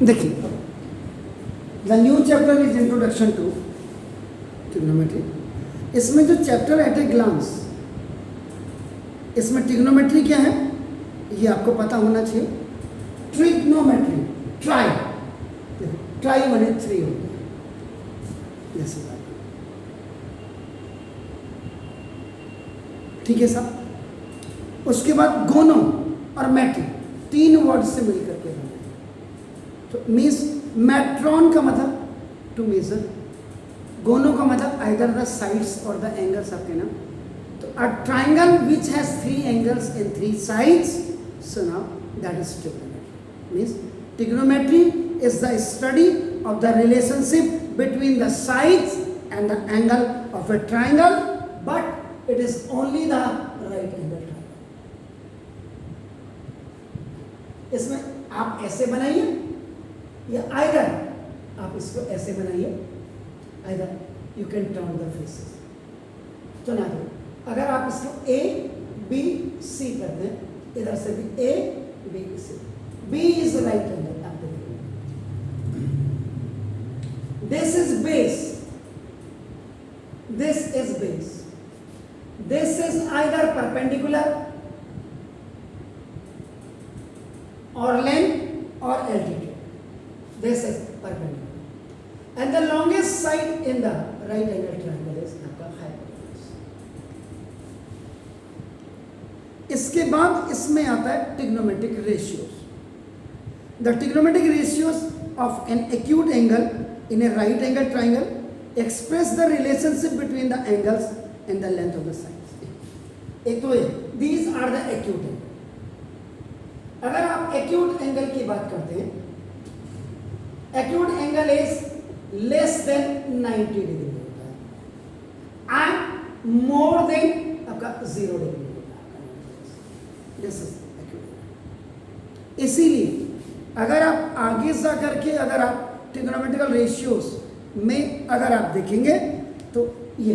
देखिए, the new chapter is introduction to trigonometry. इसमें जो चैप्टर एट ए ग्लांस, इसमें ट्रिग्नोमेट्री क्या है ये आपको पता होना चाहिए। ट्रिग्नोमेट्री, ट्राई, ट्राई बने 3 हो गया, जैसे बात, ठीक है साहब। उसके बाद गोनो और मैट्री 3 वर्ड से मिलकर के बने। तो मीन्स मैट्रॉन का मतलब टू मेजर, गोनो का मतलब आइदर द साइड्स और द एंगल्स आपके ना। तो a triangle which has 3 angles and 3 sides, so now that is trigonometry. Means trigonometry is the study of the relationship between the sides and the angle of a triangle, but it is only the right angle triangle. इसमें आप ऐसे बनाइए या either आप इसको ऐसे बनाइए, either you can turn the faces. तो ना दो, अगर आप इसको A B C कर दें, इधर से भी A B C, B is the right angle। This is base, this is base, this is either perpendicular or length or altitude, this is perpendicular, and the longest side in the right angle triangle is आपका hypotenuse। इसके बाद इसमें आता है trigonometric ratios। The trigonometric ratios of an acute angle in a right angle triangle express the relationship between the angles and the length of the sides। एक तो ये, these are the acute angle। अगर आप acute angle की बात करते हैं, acute angle is less than 90 degree होता है and more than आपका 0 डिग्री होता है। This is acute angle। इसीलिए अगर आप आगे जा करके अगर आप ट्रिग्नोमेट्रिकल रेशियोज में अगर आप देखेंगे तो ये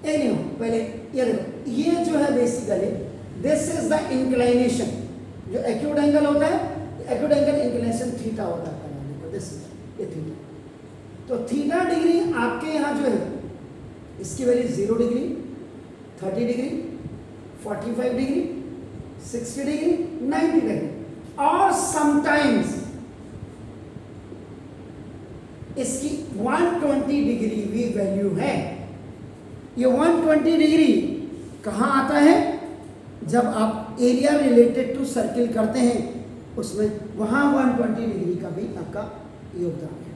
नहीं हो, पहले ये देखो, ये जो है basically this is the inclination. जो एक्यूट एंगल होता है, एक्यूट एंगल इंक्लाइनेशन थीटा होता है, दिस इज ये थीटा। तो थीटा डिग्री आपके यहाँ जो है इसकी value 0 degree, 30 degree, 45 degree, 60 degree, 90 degree, और समटाइम्स इसकी 120 डिग्री भी वैल्यू है। ये 120 डिग्री कहाँ आता है? जब आप एरिया रिलेटेड टू सर्किल करते हैं उसमें, वहाँ 120 डिग्री का भी आपका योगदान है।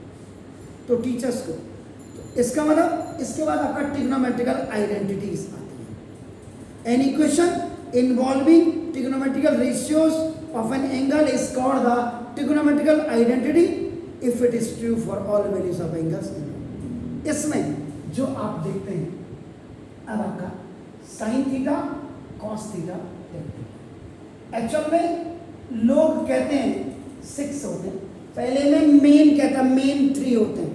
तो टीचर्स को, तो इसका मतलब इसके बाद आपका ट्रिग्नोमेट्रिकल आइडेंटिटीज आती है। An equation involving trigonometrical ratios of an angle is called the trigonometrical identity if it is true for all values of angles। इसमें जो आप देखते हैं अब आपका sine theta, cos theta, actual में लोग कहते हैं 6 होते हैं, पहले में मेन कहता है मेन 3 होते हैं,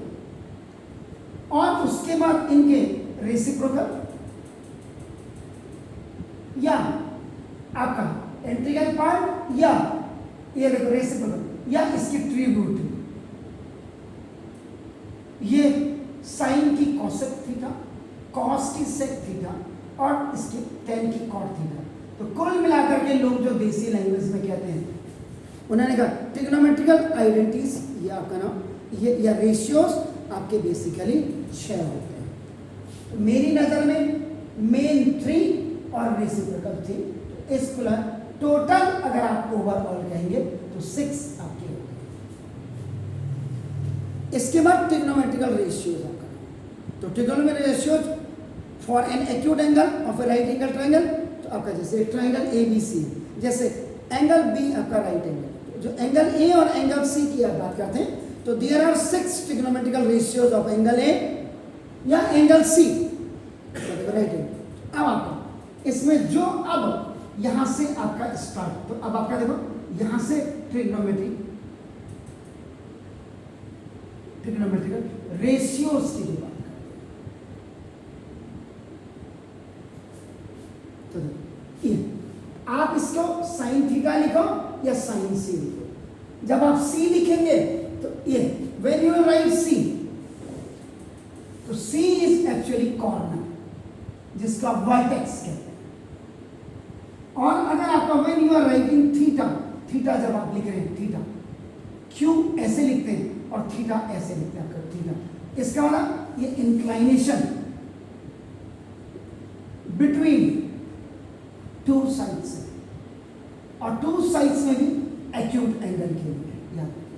और उसके बाद इनके रेसिप्रोकल या आपका इंटीग्रल पार्ट या ये देखो रेसिप्रोकल या इसकी ट्रिब्यूट। ये साइन की कॉसेक थीटा, कॉस की सेक थीटा और इसकी टेन की कॉट थीटा। तो कुल मिलाकर के लोग जो देसी लैंग्वेज में कहते हैं, उन्होंने कहा ट्रिग्नोमेट्रिकल आइडेंटिटीज, ये आपका नाम, ये या रेशियोज आपके बेसिकली 6 होते हैं। तो मेरी नज़र में मेन 3 और रेसिप्रोकल 3, तो इसको टोटल अगर आप ओवरऑल कहेंगे तो 6 आपके होंगे। इसके बाद ट्रिग्नोमेट्रिकल रेशियोज आपका, तो trigonometrical ratios for an acute angle of a right angle triangle, तो आपका जैसे ट्रायंगल ABC, जैसे एंगल B आपका राइट एंगल, जो एंगल A और एंगल C की आप बात करते हैं, तो there are 6 trigonometrical ratios of angle A या एंगल C राइट एंगल। अब आपका इसमें जो अब यहाँ से आपका स्टार्ट, तो अब आपका देखो यहाँ से ट्रिग्नोमेट्रिकल रेशियोज की जो बात करते हैं, तो आप इसको साइन थीटा लिखो या साइन C लिखो। जब आप C लिखेंगे तो ये व्हेन यू राइट सी, तो सी इज एक्चुअली कॉर्नर जिसको आप वर्टेक्स कहते हैं। और अगर आपका when you are writing theta, theta जब आप लिख रहे हैं थीटा, क्यू ऐसे लिखते हैं और थीटा ऐसे लिखते हैं आपका थीटा, इसका मतलब ये इंक्लाइनेशन बिटवीन टू साइड्स है, और टू साइड्स में भी एक्यूट एंगल के लिए याद रखिए।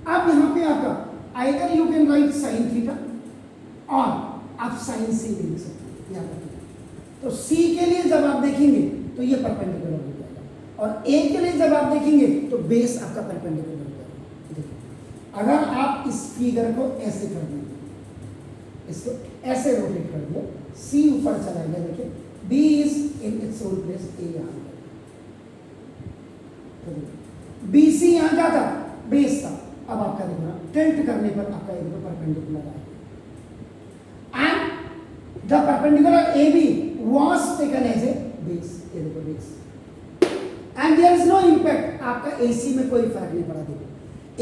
अब यहां पे आपका either you can right sine theta और आप साइन सी भी लिख सकते हैं, याद रखिए। तो सी के लिए जब आप देखेंगे तो ये परपेंडिकुलर हो जाएगा, और ए के लिए जब आप देखेंगे तो बेस आपका परपेंडिकुलर हो जाएगा। देखिए अगर आप इस फिगर को ऐसे कर देंगे, इसको ऐसे रोटेट कर दिया, सी ऊपर चला गया, देखिए B is in its own place, A यहां बी सी यहां क्या था, बेस था। अब आपका देखना टिल्ट करने पर आपका ये देखो परपेंडिकुलर आएगा, and the perpendicular A B was taken as a base, ये देखो base, and there is no impact, आपका AC में कोई फर्क नहीं पड़ा। देखो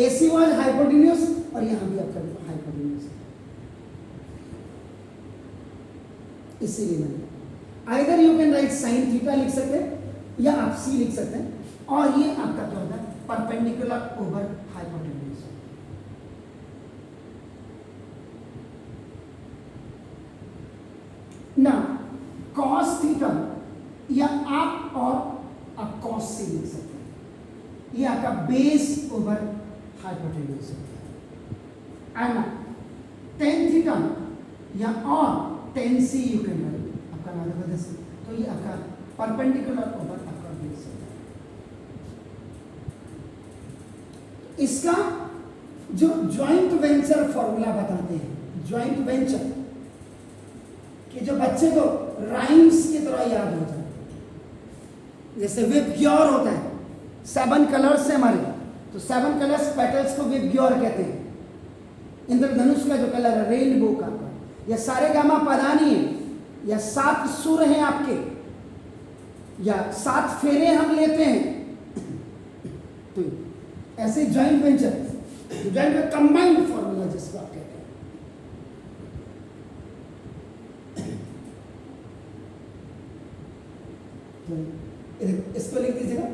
AC was hypotenuse और यहाँ भी आपका देखो hypotenuse, इसीलिए मैंने either you can right sine theta लिख सकते हैं या आप C लिख सकते हैं, और ये आपका क्या होता है परपेंडिकुलर ओवर हाइपोटेन्यूज। ना कॉस थीटा या आप और आप कॉस से लिख सकते हैं, ये आपका बेस ओवर हाइपोटेन्यूज है। एंड टेन थीटा या और tan C you can write, आपका नाम बदल से, तो ये आपका परपेंडिकुलर ओवर आपका बेस है। इसका जो ज्वाइंट वेंचर फॉर्मूला बताते हैं, ज्वाइंट वेंचर कि जो बच्चे को राइम्स की तरह याद हो जाए, जैसे विबग्योर होता है, 7 कलर्स है हमारे, तो 7 कलर्स पेटल्स को विबग्योर कहते हैं। इंद्रधनुष का जो कलर है रेनबो का, या सारे गामा पदानी है, या 7 सुर हैं आपके, या 7 फेरे हम लेते हैं। तो ऐसे ज्वाइंट वेंचर, ज्वाइंट में कंबाइंड फॉर्मूला जिसको आप कहते हैं। इसको लिख दीजिएगा,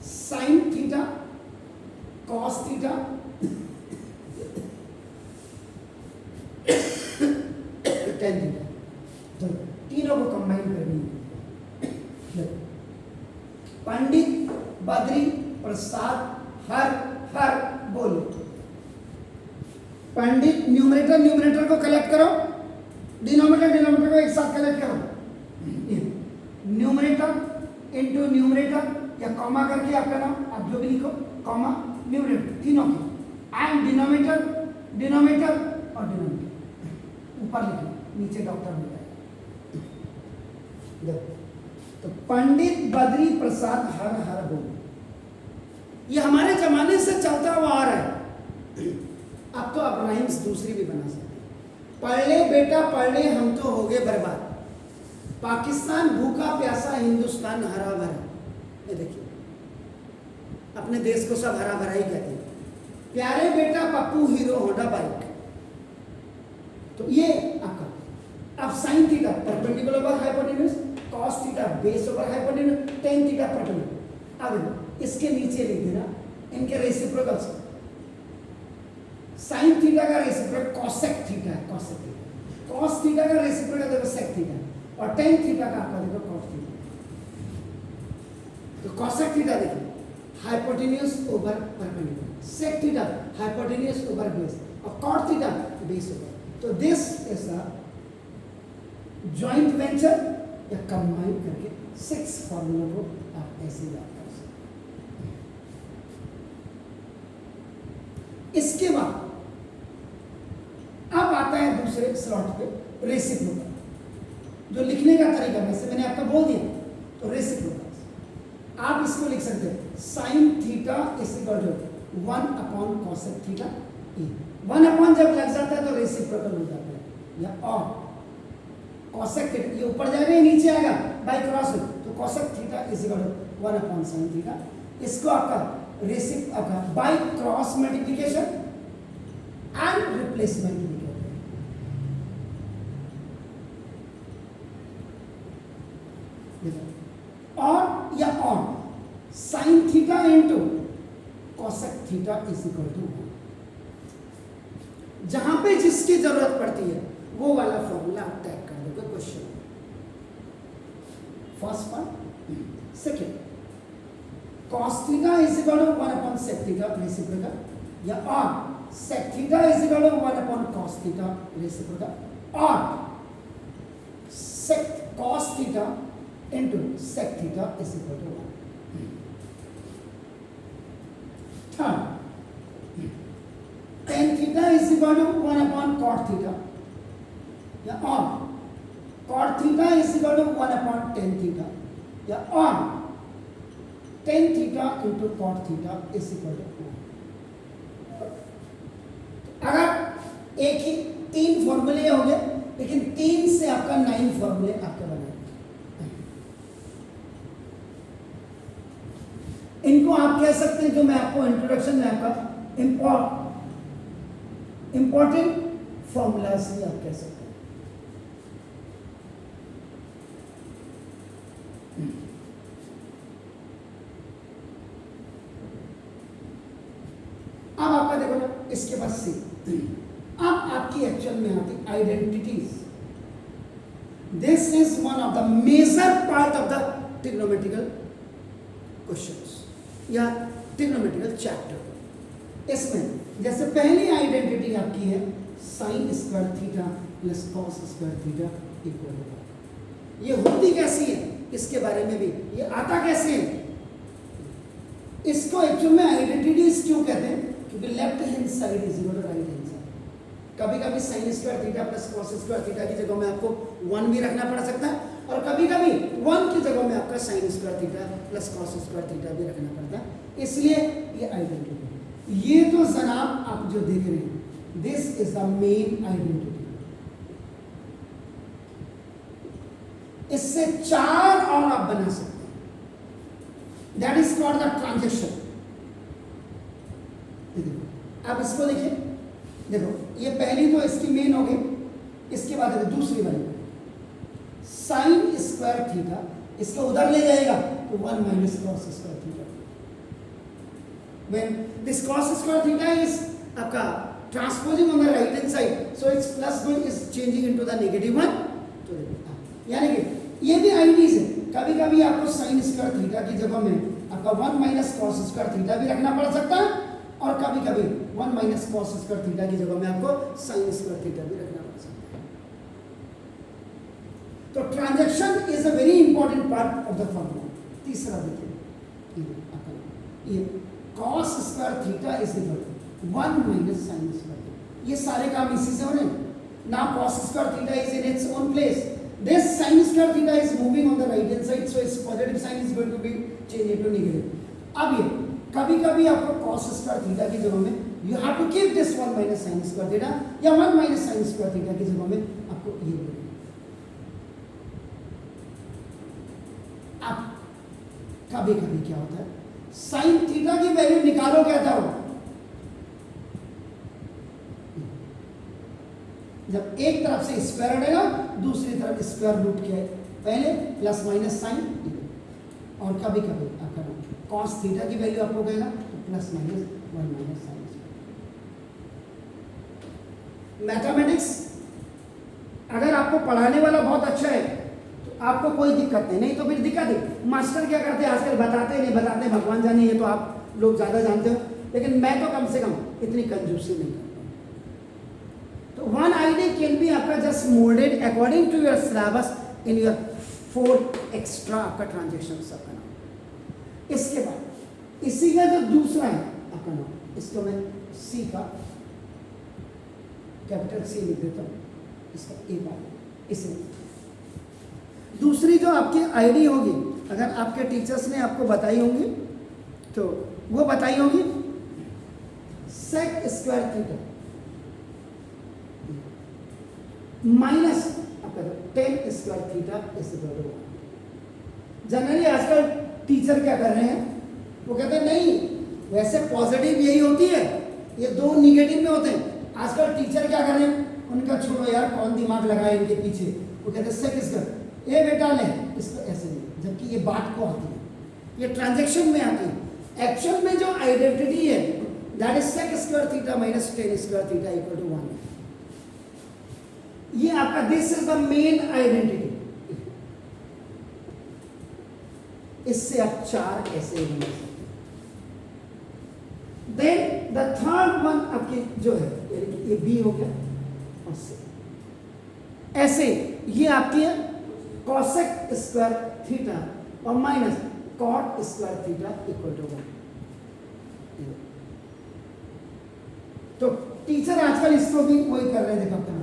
sine theta cos theta tan theta, तो तीनों को कंबाइन करनी है। पंडित बद्री प्रसाद हर हर बोलो, पंडित न्यूमरेटर को कलेक्ट करो, डिनोमिनेटर को एक साथ कलेक्ट करो, न्यूमरेटर इनटू न्यूमरेटर या कॉमा करके आपका नाम आप जो भी लिखो, कॉमा न्यूमरेटर तीनों की, एंड डिनोमिनेटर और डिनोमिनेटर ऊपर लिखो, नीचे डॉक्टर हो जाएगा। तो पंडित बद्री प्रसाद हर हर बोलो, ये हमारे जमाने से चलता हुआ आ रहा है। अब तो आप राइम्स दूसरी भी बना सकते हैं, पढ़ ले बेटा पढ़ ले हम तो हो गए बर्बाद, पाकिस्तान भूखा प्यासा हिंदुस्तान हरा भरा। ये देखिए अपने देश को सब हरा भरा ही कहते हैं, प्यारे बेटा पप्पू हीरो होंडा बाइक। तो ये आपका, अब sine theta perpendicular over hypotenuse, cos theta base over hypotenuse, tan theta perpendicular. अब इसके नीचे लिख देना इनके रेसिप्रोकल्स, साइन थीटा का रेसिप्रोकल कॉसेक थीटा है, कॉसेक थीटा, कॉस थीटा का रेसिप्रोकल देखो सेक थीटा, और टेन थीटा का आपका देखो कॉस थीटा। तो कॉसेक थीटा देखिए hypotenuse over perpendicular, sec theta hypotenuse over base, और कॉट थीटा बेस ओवर। तो this is a joint venture या कंबाइन करके 6 फॉर्मूला को आप ऐसे याद कर सकते हैं। इसके बाद अब आता है दूसरे स्लॉट पे रेसिप्रोकल, जो लिखने का तरीका वैसे मैंने आपको बोल दिया। तो रेसिप्रोकल आप इसको लिख सकते हैं, sine theta is equal to 1 upon cosec theta ए। 1 अपॉन जब लग जाता है तो रेसिप्रोकल हो जाता है, या और कॉसेक थीटा, ये ऊपर जाएगा या नीचे आएगा बाई क्रॉस में, तो cosec theta is equal to 1 upon sine theta. इसको आपका रेसिप आपका by cross multiplication and replacement भी कहते हैं। और या और sine theta into cosec theta is equal to 1। जहां पे जिसकी जरूरत पड़ती है वो वाला फॉर्मूला आप टैग कर दोगे question. First part. Second, cos theta is equal to 1 upon sec theta reciprocal, या और sec theta is equal to 1 upon cos theta reciprocal, और sec cos theta into sec theta is equal to 1। Third, tan theta is equal to 1 upon cot theta, या और cot theta is equal to 1 upon tan theta, या और tan theta into cot theta is equal to 1। अगर एक ही 3 फॉर्मूले हो गए, लेकिन 3 से आपका 9 फॉर्मूले आपके बने। इनको आप कह सकते हैं, जो मैं आपको इंट्रोडक्शन में आपका इंपॉर्टेंट फॉर्मूलाज भी आप कह सकते हैं। अब आपका देखो ना, इसके बाद सी। अब आपकी एक्चुअल में आती identities. This is one of the major part of the trigonometrical questions या ट्रिग्नोमेट्रिकल चैप्टर। इसमें जैसे पहली आइडेंटिटी आपकी है sine square theta plus cos square theta equal होगा। ये होती कैसी है इसके बारे में भी, ये आता कैसे है, इसको एक्चुअल में आइडेंटिटीज क्यों कहते हैं, क्योंकि left hand side is equal to right hand side. कभी कभी sine square theta plus cos square theta की जगह में आपको 1 भी रखना पड़ सकता है, और कभी कभी 1 की जगह में आपका sign square theta plus cos square theta भी रखना पड़ता है। इसलिए ये आइडेंटिटी, ये तो जनाब आप जो देख रहे हैं, this is the main identity. इससे 4 और आप बना सकते हैं, that is called the transaction. आप इसको देखिए, देखो ये पहली तो इसकी मेन हो गई, इसके बाद दूसरी वाली साइन स्क्वायर थीटा, इसको उधर ले जाएगा तो 1 minus cos square theta. When this cos square theta is आपका transposing on the right hand side, so it's plus one is changing into the negative 1। तो यानी कि ये भी आइडियज है, कभी कभी आपको साइन स्क्वायर थीटा की जगह में आपका 1 माइनस कॉस स्क्वायर थीटा भी रखना पड़ सकता है, और कभी कभी 1 माइनस कॉस स्क्वायर थीटा की जगह में आपको साइन स्क्वायर थीटा भी रखना पड़ सकता है। तो transaction is a very important part of the formula. तीसरा देखिए, ये cos square theta is equal to 1 minus sine square. ये सारे काम इसी से हो रहे हैं। Now cos square theta is in its own place, this sin square theta is moving on the right hand side, so its positive sign is going to be change into negative. अब ये कभी कभी आपको cos square theta की जगह में you have to keep this 1 minus sine square theta, या 1 minus sine square theta की जगह में आपको ये बोलना। अब कभी कभी क्या होता है, साइन थीटा की वैल्यू निकालो कहता हो, जब एक तरफ से स्क्वायर हटेगा दूसरी तरफ स्क्वायर रूट किया है, पहले प्लस माइनस साइन, और कभी कभी आपका कॉस थीटा की वैल्यू आपको कहेगा तो plus minus 1 minus sine. Mathematics अगर आपको पढ़ाने वाला बहुत अच्छा है तो आपको कोई दिक्कत नहीं तो फिर दिक्कत है। मास्टर क्या करते हैं आजकल, बताते नहीं बताते भगवान जाने, ये तो आप लोग ज़्यादा जानते हो, लेकिन मैं तो कम से कम इतनी कंजूसी नहीं करता। तो वन आईडी कैन बी आपका just moulded according to your syllabus in your 4 extra आपका ट्रांजेक्शन आपका नाम। इसके बाद इसी का जो दूसरा है आपका नाम, इसको मैं सी का कैपिटल सी लिख देता हूँ, इसका ए पार्ट। इसे दूसरी जो आपकी आईडी होगी, अगर आपके टीचर्स ने आपको बताई होंगी तो वो बताई होगी सेक स्क्वायर थीटा माइनस आपका tan square theta is equal to 1। Generally आजकल टीचर क्या कर रहे हैं, वो कहते हैं नहीं वैसे पॉजिटिव यही होती है, ये दो निगेटिव में होते हैं। आजकल टीचर क्या कर रहे हैं, उनका छोड़ो यार कौन दिमाग लगाए इनके पीछे, वो कहते हैं सेक स्क्वायर, ए बेटा ले इसको ऐसे नहीं, जबकि ये बात को आती है, ये ट्रांजैक्शन में आती है। एक्चुअल में जो आइडेंटिटी है that is sec square theta minus tan square theta equal to 1। ये आपका this is the main identity. इससे आप चार ऐसे ही बना सकते हैं। देन द थर्ड वन आपकी जो है ये बी हो गया, और सी ऐसे ये आपकी है कॉसेक स्क्वायर थीटा और minus cot square theta equal to 1। तो टीचर आजकल इसको भी वही कर रहे हैं, देखो अपना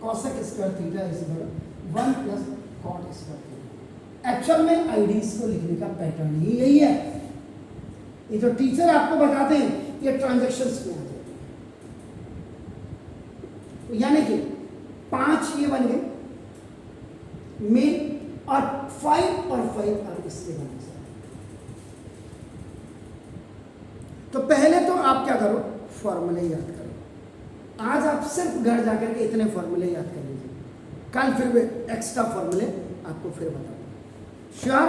cosec square theta is equal 1 plus cot square theta. Actual में आईडीज को लिखने का पैटर्न ही यही है। ये जो टीचर आपको बताते हैं ये ट्रांजैक्शंस में आ जाते हैं। तो यानी कि 5 ये बन गए मेन, और 5 और 5 आप इससे बना सकते। तो पहले तो आप क्या करो, फॉर्मूले याद करो। आज आप सिर्फ घर जाकर के इतने फॉर्मूले याद कर लीजिए, कल फिर एक्स्ट्रा फॉर्मूले आपको फिर बताऊंगा। श्योर?